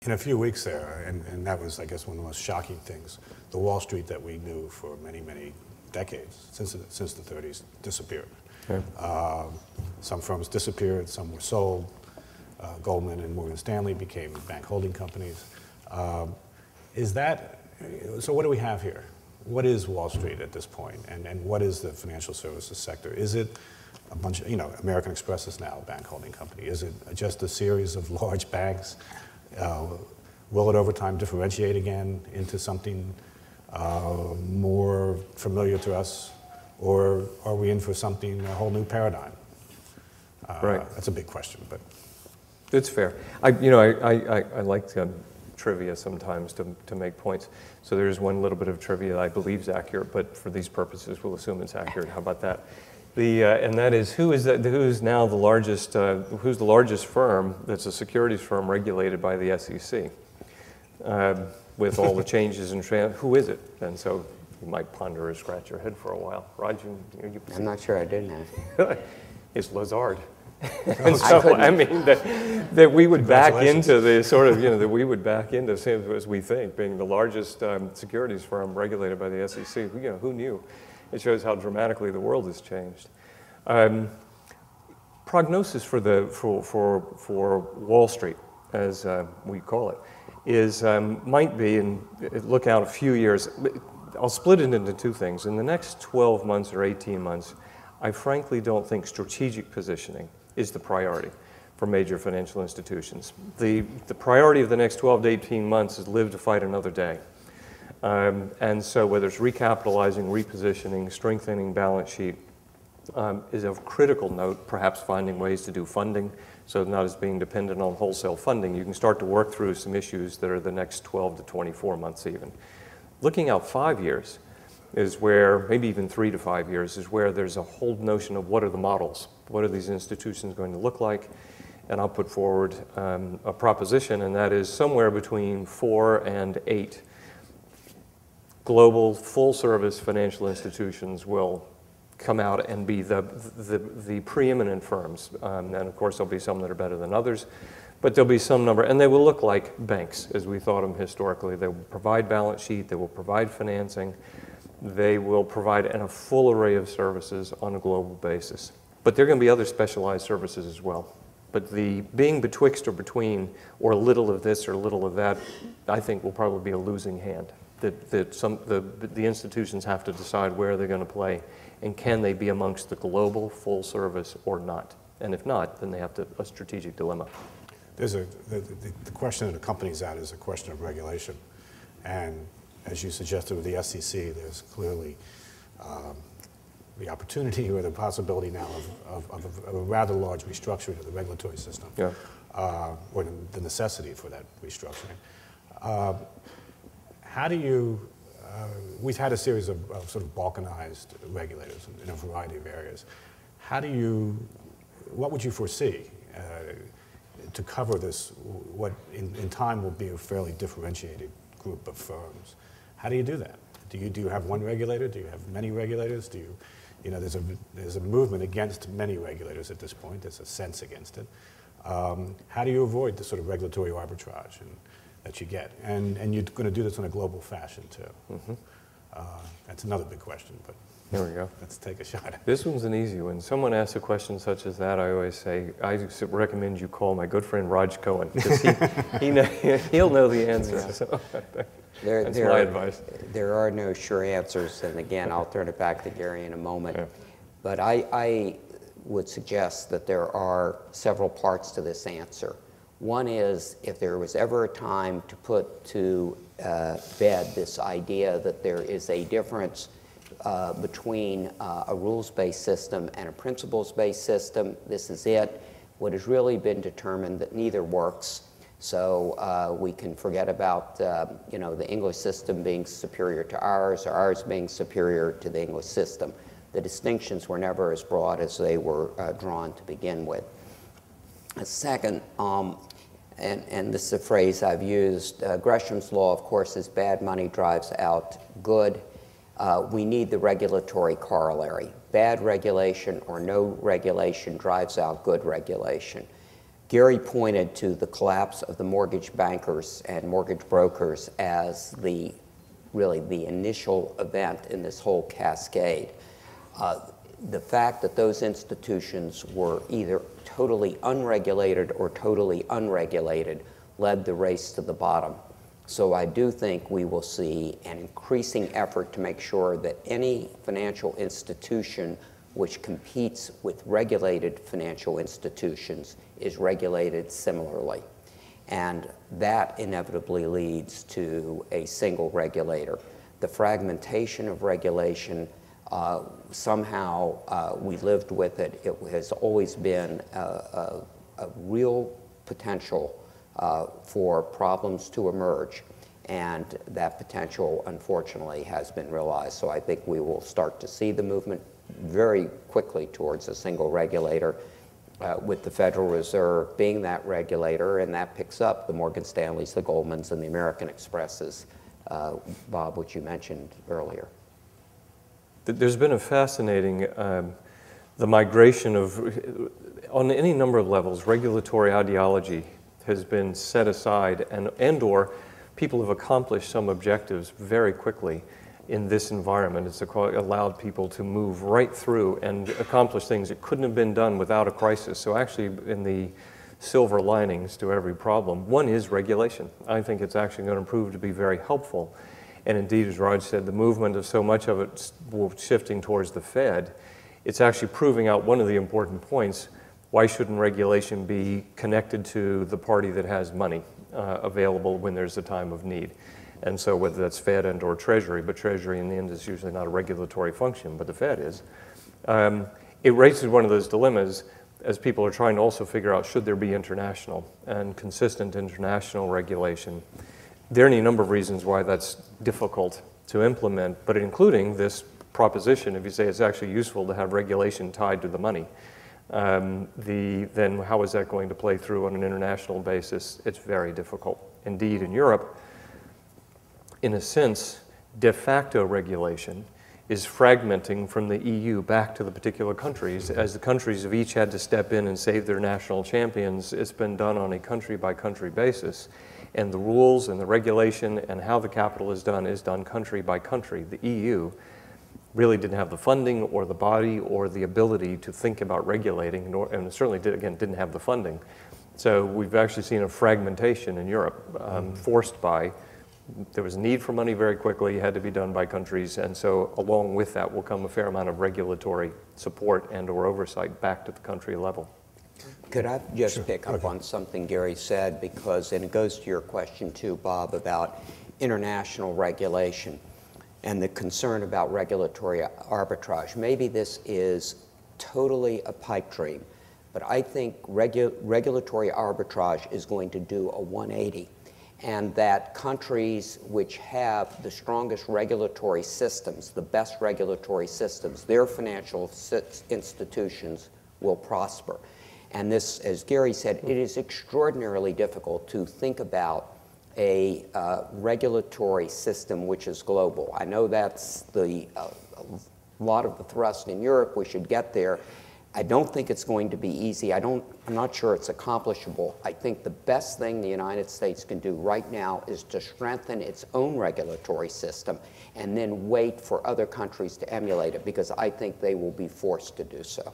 in a few weeks there, and that was, I guess, one of the most shocking things, the Wall Street that we knew for many, many decades, since the 30s, disappeared. Okay. Some firms disappeared, some were sold. Goldman and Morgan Stanley became bank holding companies. So what do we have here? What is Wall Street at this point, and what is the financial services sector? Is it a bunch of, American Express is now a bank holding company. Is it just a series of large banks? Will it over time differentiate again into something more familiar to us? Or are we in for something, a whole new paradigm? Right. That's a big question, but. It's fair. I like trivia sometimes to make points. So there's one little bit of trivia I believe is accurate, but for these purposes, we'll assume it's accurate. How about that? And that is who's now the largest? Who's the largest firm that's a securities firm regulated by the SEC? With all the changes in who is it? And so you might ponder or scratch your head for a while. Rodgin, I'm not sure I did know. It's Lazard. And so, I mean, that we would back into the sort of, that we would back into, as we think, being the largest securities firm regulated by the SEC. Who knew? It shows how dramatically the world has changed. Prognosis for Wall Street, as we call it, is might be, and look out a few years. I'll split it into two things. In the next 12 months or 18 months, I frankly don't think strategic positioning is the priority for major financial institutions. The priority of the next 12 to 18 months is live to fight another day. And so whether it's recapitalizing, repositioning, strengthening balance sheet is of critical note, perhaps finding ways to do funding, so not as being dependent on wholesale funding. You can start to work through some issues that are the next 12 to 24 months even. Looking out 5 years is where, maybe even 3 to 5 years, is where there's a whole notion of what are the models? What are these institutions going to look like? And I'll put forward a proposition, and that is somewhere between 4 and 8 global full-service financial institutions will come out and be the preeminent firms. And of course, there'll be some that are better than others, but there'll be some number, and they will look like banks as we thought them historically. They will provide balance sheet, they will provide financing, they will provide a full array of services on a global basis. But there are going to be other specialized services as well. But the being betwixt or between, or a little of this or a little of that, I think will probably be a losing hand. The institutions have to decide where they're going to play, and can they be amongst the global full service or not? And if not, then they have a strategic dilemma. The question that accompanies that is a question of regulation. And as you suggested with the SEC, there's clearly the opportunity or the possibility now of a rather large restructuring of the regulatory system, yeah. Or the necessity for that restructuring. How do you, we've had a series of sort of balkanized regulators in a variety of areas. What would you foresee to cover this, what in time will be a fairly differentiated group of firms? How do you do that? Do you have one regulator? Do you have many regulators? There's a movement against many regulators at this point. There's a sense against it. How do you avoid the sort of regulatory arbitrage that you get? And you're going to do this in a global fashion, too. Mm-hmm. That's another big question, but there we go. Let's take a shot at it. This one's an easy one. Someone asks a question such as that, I always say, I recommend you call my good friend Rodgin Cohen, because he'll know the answer. Yeah. So that's my advice. There are no sure answers, and again, I'll turn it back to Gary in a moment. Yeah. But I would suggest that there are several parts to this answer. One is, if there was ever a time to put to bed this idea that there is a difference between a rules-based system and a principles-based system, this is it. What has really been determined that neither works. So we can forget about the English system being superior to ours, or ours being superior to the English system. The distinctions were never as broad as they were drawn to begin with. Second, and this is a phrase I've used, Gresham's law, of course, is bad money drives out good. We need the regulatory corollary. Bad regulation or no regulation drives out good regulation. Gary pointed to the collapse of the mortgage bankers and mortgage brokers as really the initial event in this whole cascade. The fact that those institutions were either totally unregulated or totally unregulated led the race to the bottom. So I do think we will see an increasing effort to make sure that any financial institution which competes with regulated financial institutions is regulated similarly. And that inevitably leads to a single regulator. The fragmentation of regulation, somehow we lived with it. It has always been a real potential for problems to emerge. And that potential, unfortunately, has been realized. So I think we will start to see the movement very quickly towards a single regulator, with the Federal Reserve being that regulator, and that picks up the Morgan Stanleys, the Goldmans, and the American Expresses, Bob, which you mentioned earlier. There's been a fascinating, the migration of, on any number of levels, regulatory ideology has been set aside, and or people have accomplished some objectives very quickly in this environment. It's allowed people to move right through and accomplish things that couldn't have been done without a crisis. So actually, in the silver linings to every problem, one is regulation. I think it's actually going to prove to be very helpful. And indeed, as Raj said, the movement of so much of it shifting towards the Fed, it's actually proving out one of the important points. Why shouldn't regulation be connected to the party that has money available when there's a time of need? And so whether that's Fed and or Treasury, but Treasury in the end is usually not a regulatory function, but the Fed is. It raises one of those dilemmas as people are trying to also figure out, should there be international and consistent international regulation? There are any number of reasons why that's difficult to implement, but including this proposition, if you say it's actually useful to have regulation tied to the money, then how is that going to play through on an international basis? It's very difficult. Indeed, in Europe, in a sense, de facto regulation is fragmenting from the EU back to the particular countries. As the countries have each had to step in and save their national champions, it's been done on a country-by-country basis. And the rules and the regulation and how the capital is done country by country. The EU really didn't have the funding or the body or the ability to think about regulating, and certainly didn't have the funding. So we've actually seen a fragmentation in Europe, forced by, there was a need for money very quickly, it had to be done by countries, and so along with that will come a fair amount of regulatory support and or oversight back to the country level. Could I just pick up on something Gary said, because, and it goes to your question too, Bob, about international regulation and the concern about regulatory arbitrage. Maybe this is totally a pipe dream, but I think regulatory arbitrage is going to do a 180, and that countries which have the strongest regulatory systems, the best regulatory systems, their financial institutions will prosper. And this, as Gary said, it is extraordinarily difficult to think about a regulatory system which is global. I know that's a lot of the thrust in Europe. We should get there. I don't think it's going to be easy. I'm not sure it's accomplishable. I think the best thing the United States can do right now is to strengthen its own regulatory system and then wait for other countries to emulate it, because I think they will be forced to do so.